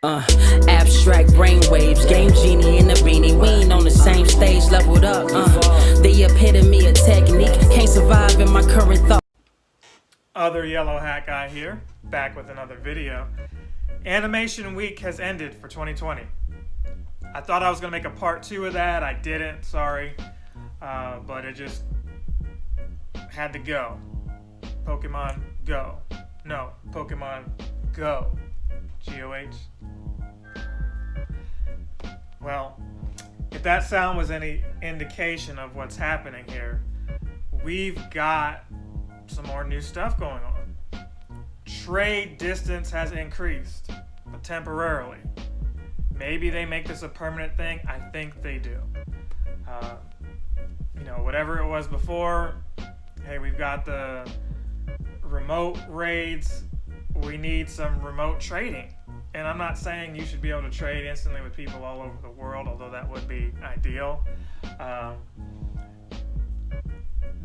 Uh, Abstract brainwaves, game genie in a beanie. We ain't on the same stage, leveled up. The epitome of technique, can't survive in my current thought. Other yellow hat guy here, back with another video. Animation Week has ended for 2020. I thought I was gonna make a part 2 of that. I didn't, sorry, but it just had to go. Pokemon Go. No, Pokemon Go. G-O-H. Well, if that sound was any indication of what's happening here, we've got some more new stuff going on. Trade distance has increased, but temporarily. Maybe they make this a permanent thing. I think they do. Whatever it was before, hey, we've got the remote raids. We need some remote trading. And I'm not saying you should be able to trade instantly with people all over the world, although that would be ideal.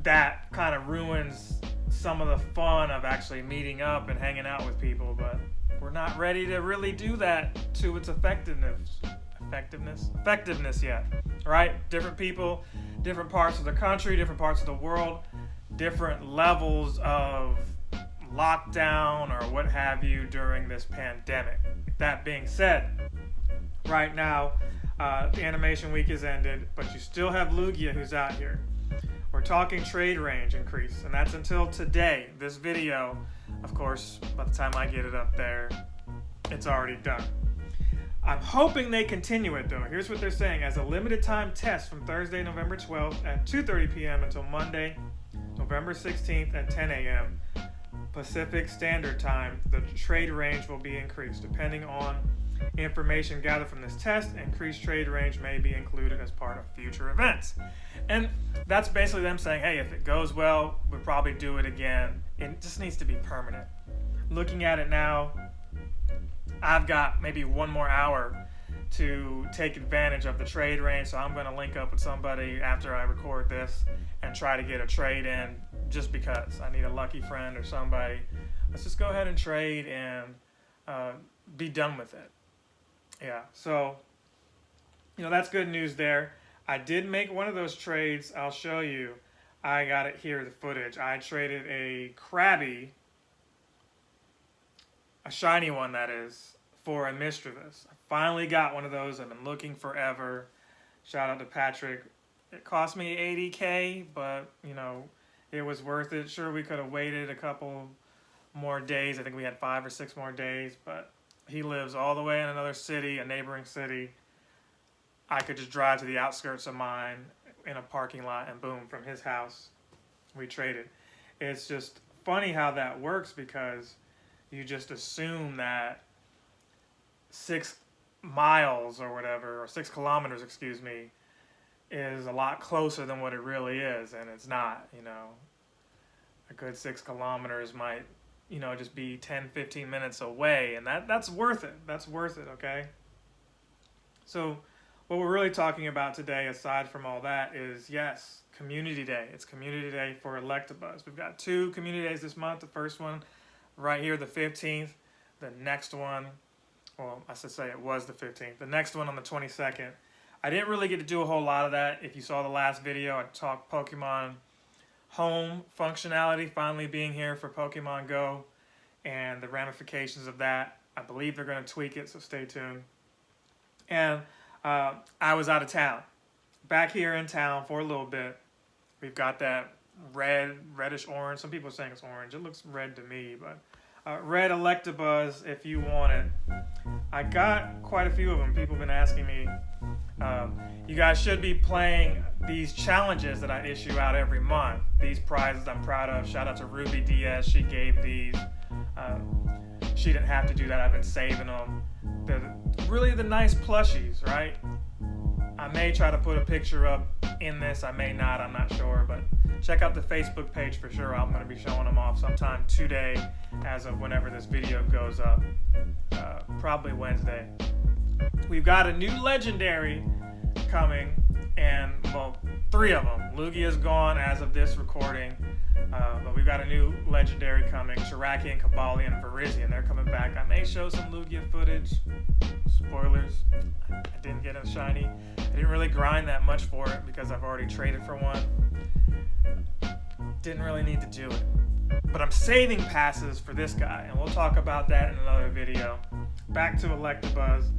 That kind of ruins some of the fun of actually meeting up and hanging out with people, but we're not ready to really do that to its effectiveness yet, right? Different people, different parts of the country, different parts of the world, different levels of lockdown or what have you during this pandemic. That being said, right now, the Animation Week has ended, but you still have Lugia who's out here. We're talking trade range increase, and that's until today. This video, of course, by the time I get it up there, it's already done. I'm hoping they continue it though. Here's what they're saying. As a limited time test from Thursday, November 12th at 2:30 p.m. until Monday, November 16th at 10 a.m. Pacific Standard Time, the trade range will be increased. Depending on information gathered from this test, increased trade range may be included as part of future events. And that's basically them saying, hey, if it goes well, we'll probably do it again. It just needs to be permanent. Looking at it now, I've got maybe one more hour to take advantage of the trade range, so I'm going to link up with somebody after I record this and try to get a trade in, just because I need a lucky friend or somebody. Let's just go ahead and trade and be done with it. Yeah, so that's good news there. I did make one of those trades. I'll show you. I got it here, the footage. I traded a Krabby, a shiny one that is, for a Misdreavus. I finally got one of those. I've been looking forever. Shout out to Patrick. It cost me $80K, but it was worth it. Sure, we could have waited a couple more days. I think we had 5 or 6 more days, but he lives all the way in another city, a neighboring city. I could just drive to the outskirts of mine in a parking lot, and boom, from his house, we traded. It's just funny how that works, because you just assume that 6 miles or whatever, or 6 kilometers, excuse me, is a lot closer than what it really is, and it's not. A good 6 kilometers might just be 10-15 minutes away, and that's worth it. That's worth it. Okay, so what we're really talking about today, aside from all that, is yes, Community Day. It's Community Day for Electabuzz. We've got 2 community days this month. The first one right here, the 15th. The next one, well, I should say it was the 15th. The next one on the 22nd. I didn't really get to do a whole lot of that. If you saw the last video, I talked Pokemon Home functionality finally being here for Pokemon Go and the ramifications of that. I believe they're going to tweak it, so stay tuned. And I was out of town. Back here in town for a little bit. We've got that reddish orange. Some people are saying it's orange. It looks red to me, but red Electabuzz if you want it. I got quite a few of them. People have been asking me. You guys should be playing these challenges that I issue out every month. These prizes I'm proud of. Shout out to Ruby Diaz. She gave these. She didn't have to do that. I've been saving them. They're really the nice plushies, right? I may try to put a picture up in this. I may not. I'm not sure. But check out the Facebook page for sure. I'm going to be showing them off sometime today, as of whenever this video goes up. Probably Wednesday. We've got a new legendary coming, and well, 3 of them. Lugia's gone as of this recording. But we've got a new legendary coming, Shiraki and Kabali and Virizion. They're coming back. I may show some Lugia footage. Spoilers. I didn't get a shiny. I didn't really grind that much for it because I've already traded for one. Didn't really need to do it. But I'm saving passes for this guy, and we'll talk about that in another video. Back to Electabuzz.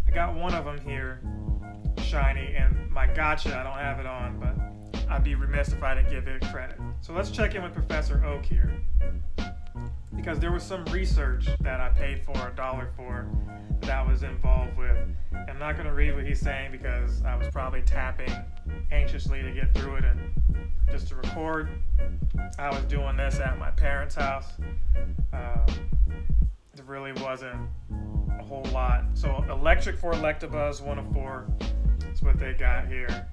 I got one of them here, shiny, and my gotcha, I don't have it on, but I'd be remiss if I didn't give it credit. So let's check in with Professor Oak here, because there was some research that I paid for $1 for that I was involved with. I'm not going to read what he's saying because I was probably tapping anxiously to get through it and just to record. I was doing this at my parents' house. There really wasn't a whole lot. So electric for Electabuzz, 1 of 4. That's what they got here.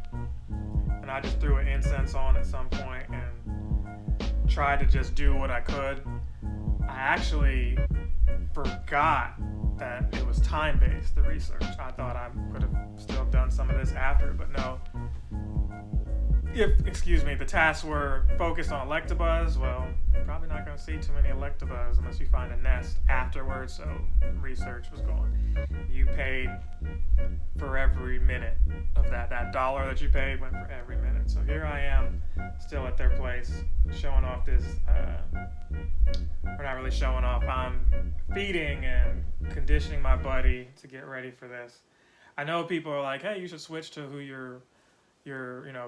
And I just threw an incense on at some point and tried to just do what I could. I actually forgot that it was time-based, the research. I thought I could have still done some of this after, but no. If the tasks were focused on Electabuzz, well, you're probably not going to see too many Electabuzz unless you find a nest afterwards, so research was going. You paid for every minute of that. That $1 that you paid went for every minute. So here I am, still at their place, showing off this, we're not really showing off, I'm feeding and conditioning my buddy to get ready for this. I know people are like, hey, you should switch to who you're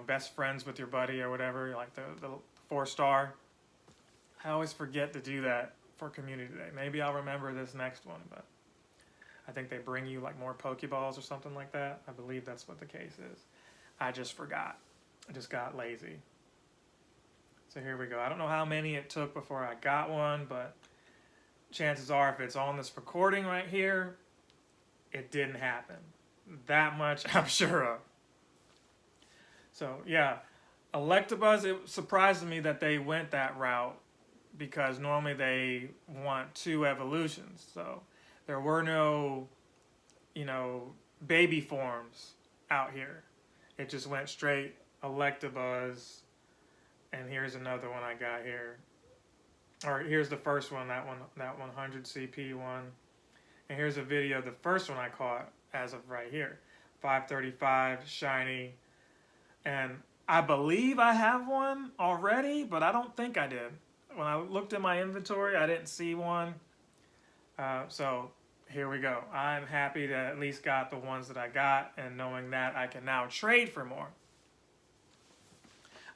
best friends with your buddy or whatever, like the 4-star. I always forget to do that for Community Day. Maybe I'll remember this next one, but I think they bring you like more Pokeballs or something like that. I believe that's what the case is. I just forgot. I just got lazy. So here we go. I don't know how many it took before I got one, but chances are if it's on this recording right here, it didn't happen. That much I'm sure of. So yeah, Electabuzz, it surprised me that they went that route because normally they want 2 evolutions. So there were no, baby forms out here. It just went straight Electabuzz, and here's another one I got here. Or here's the first one, that 100 CP one. And here's a video of the first one I caught as of right here. 535, shiny. And I believe I have one already, but I don't think I did. When I looked at my inventory, I didn't see one. So here we go. I'm happy to at least got the ones that I got, and knowing that I can now trade for more.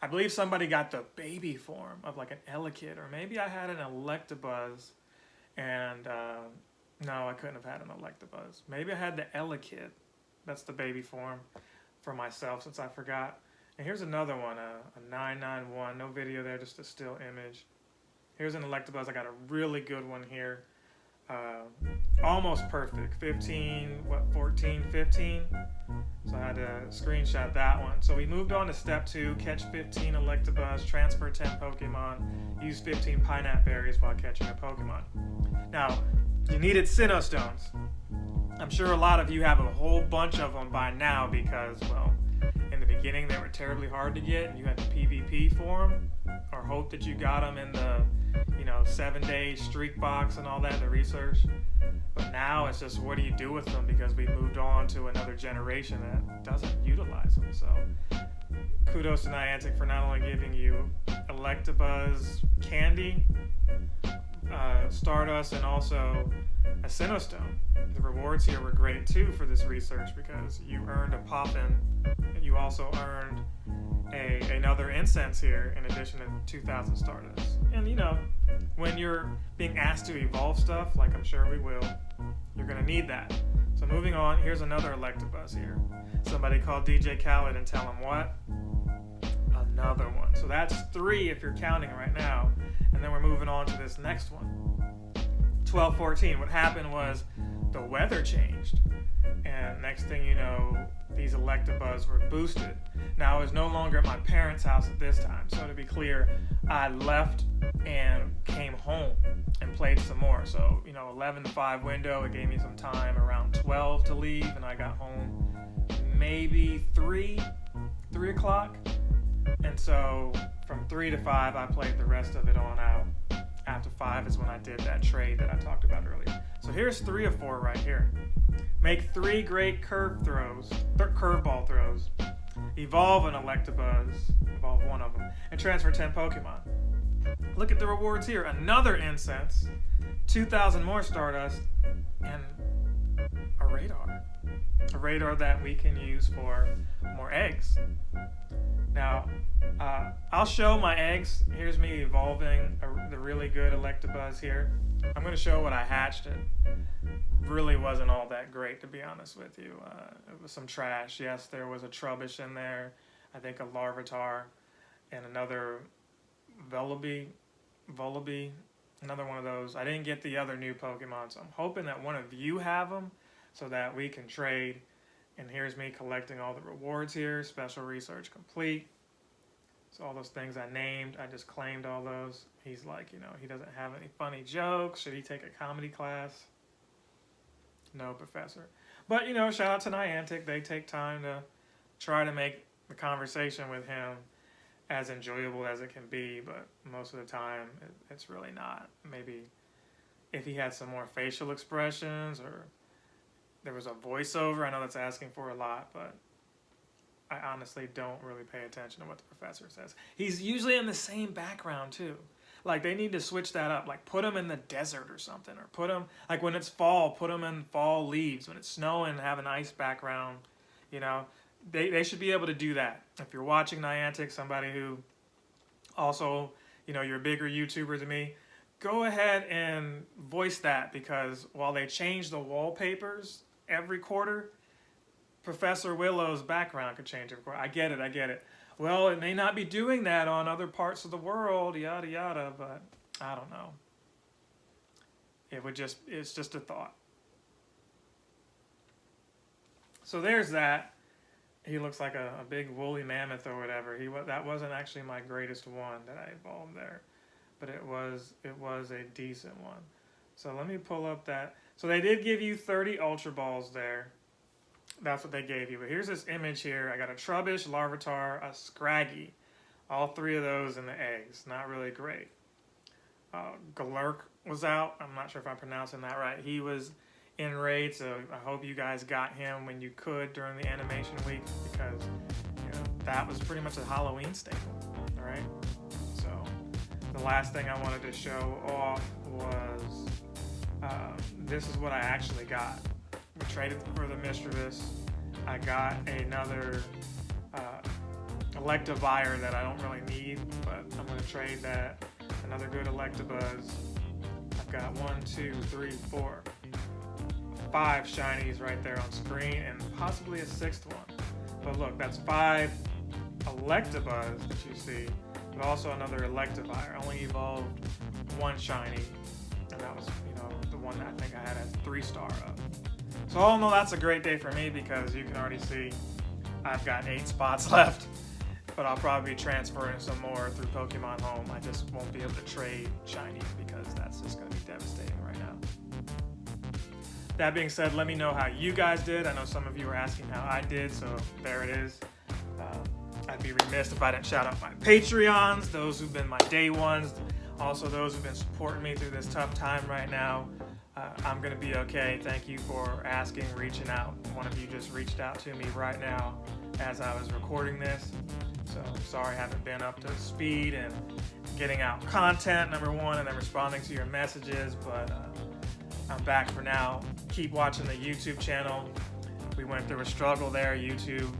I believe somebody got the baby form of like an Elekid, or maybe I had an Electabuzz, and no, I couldn't have had an Electabuzz. Maybe I had the Elekid. That's the baby form for myself, since I forgot. And here's another one, a 991. No video there, just a still image. Here's an Electabuzz. I got a really good one here. Almost perfect. 14, 15. So I had to screenshot that one. So we moved on to step 2, catch 15 Electabuzz, transfer 10 Pokemon, use 15 Pineapple Berries while catching a Pokemon. Now, you needed Sinnoh Stones. I'm sure a lot of you have a whole bunch of them by now because, well, in the beginning they were terribly hard to get and you had to PvP for them or hope that you got them in the 7-day streak box and all that, the research. But now it's just, what do you do with them, because we moved on to another generation that doesn't utilize them. So kudos to Niantic for not only giving you Electabuzz candy, Stardust, and also a Sinnoh Stone. The rewards here were great too for this research because you earned a Poppin, and you also earned another incense here in addition to 2,000 Stardust. And when you're being asked to evolve stuff, like I'm sure we will, you're gonna need that. So moving on, here's another Electabuzz here. Somebody called DJ Khaled and tell him what? Another one. So that's 3 if you're counting right now. And then we're moving on to this next one. 12-14. What happened was the weather changed. And next thing you know, these Electabuzz were boosted. Now, I was no longer at my parents' house at this time. So to be clear, I left and came home and played some more. So, 11 to 5 window, it gave me some time around 12 to leave. And I got home maybe 3 o'clock. And so from 3 to 5, I played the rest of it on out. After 5 is when I did that trade that I talked about earlier. So here's 3 of 4 right here. Make 3 great curveball throws. Evolve an Electabuzz, evolve one of them, and transfer 10 Pokemon. Look at the rewards here. Another incense, 2,000 more Stardust, and a radar. A radar that we can use for more eggs. Now, I'll show my eggs. Here's me evolving the really good Electabuzz here. I'm going to show what I hatched. It really wasn't all that great, to be honest with you. It was some trash. Yes, there was a Trubbish in there, I think a Larvitar, and another Vullaby, another one of those. I didn't get the other new Pokemon, so I'm hoping that one of you have them so that we can trade. And here's me collecting all the rewards here. Special research complete. So all those things I named, I just claimed all those. He's like, he doesn't have any funny jokes. Should he take a comedy class? No, Professor. But, shout out to Niantic. They take time to try to make the conversation with him as enjoyable as it can be, but most of the time it's really not. Maybe if he had some more facial expressions or there was a voiceover, I know that's asking for a lot, but I honestly don't really pay attention to what the professor says. He's usually in the same background too. Like, they need to switch that up. Like, put him in the desert or something, or put him, like, when it's fall, put him in fall leaves. When it's snowing, have a nice background. They should be able to do that. If you're watching Niantic, somebody who also, you're a bigger YouTuber than me, go ahead and voice that, because while they change the wallpapers every quarter, Professor Willow's background could change every quarter. I get it. Well, it may not be doing that on other parts of the world, yada yada, but I don't know. It's just a thought. So there's that. He looks like a big woolly mammoth or whatever. That wasn't actually my greatest one that I evolved there, but it was a decent one. So let me pull up that. So they did give you 30 Ultra Balls there. That's what they gave you. But here's this image here. I got a Trubbish, Larvitar, a Scraggy. All 3 of those in the eggs. Not really great. Galurk was out. I'm not sure if I'm pronouncing that right. He was in raid, so I hope you guys got him when you could during the animation week, because that was pretty much a Halloween staple. All right. So the last thing I wanted to show off was this is what I actually got. We traded for the Mischievous. I got another Electivire that I don't really need, but I'm going to trade that. Another good Electabuzz. I've got 1, 2, 3, 4, 5 shinies right there on screen, and possibly a 6th one. But look, that's 5 Electabuzz that you see, but also another Electivire. I only evolved 1 shiny, and that was, the one that I think I had a 3-star of. So all in all, that's a great day for me, because you can already see I've got 8 spots left, but I'll probably be transferring some more through Pokemon Home. I just won't be able to trade shinies, because that's just going to be devastating right now. That being said, let me know how you guys did. I know some of you were asking how I did, so there it is. I'd be remiss if I didn't shout out my Patreons, those who've been my day ones, also those who've been supporting me through this tough time right now. I'm going to be okay. Thank you for asking, reaching out. One of you just reached out to me right now as I was recording this. So sorry I haven't been up to speed and getting out content, number one, and then responding to your messages, but I'm back for now. Keep watching the YouTube channel. We went through a struggle there. YouTube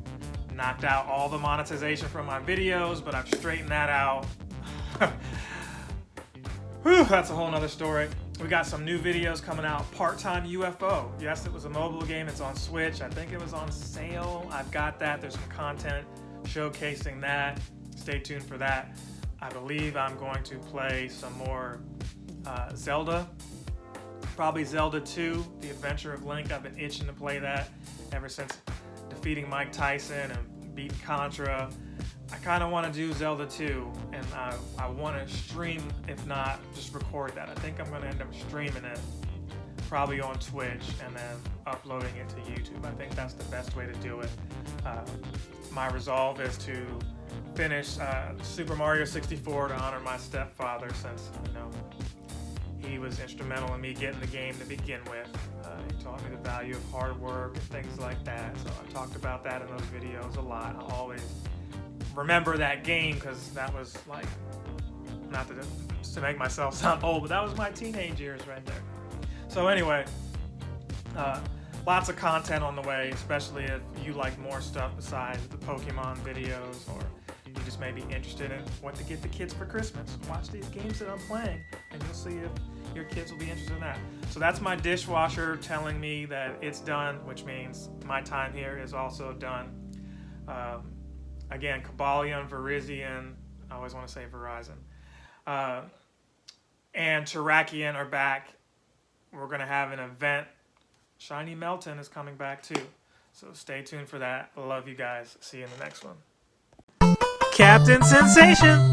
knocked out all the monetization from my videos, but I've straightened that out. Whew, that's a whole nother story. We got some new videos coming out. Part-Time UFO. Yes, it was a mobile game. It's on Switch. I think it was on sale. I've got that. There's some content showcasing that. Stay tuned for that. I believe I'm going to play some more Zelda. Probably Zelda 2, The Adventure of Link. I've been itching to play that ever since defeating Mike Tyson and beating Contra. I kind of want to do Zelda 2, and I want to stream, if not, just record that. I think I'm going to end up streaming it, probably on Twitch, and then uploading it to YouTube. I think that's the best way to do it. My resolve is to finished Super Mario 64 to honor my stepfather, since he was instrumental in me getting the game to begin with. He taught me the value of hard work and things like that. So I talked about that in those videos a lot. I always remember that game because that was like, not to make myself sound old, but that was my teenage years right there. So anyway, lots of content on the way, especially if you like more stuff besides the Pokemon videos, or you just may be interested in what to get the kids for Christmas. Watch these games that I'm playing, and you'll see if your kids will be interested in that. So that's my dishwasher telling me that it's done, which means my time here is also done. Again, Cobalion, Virizion, I always want to say Verizon, and Terrakion are back. We're going to have an event. Shiny Melton is coming back too. So stay tuned for that. Love you guys. See you in the next one. Captain Sensation!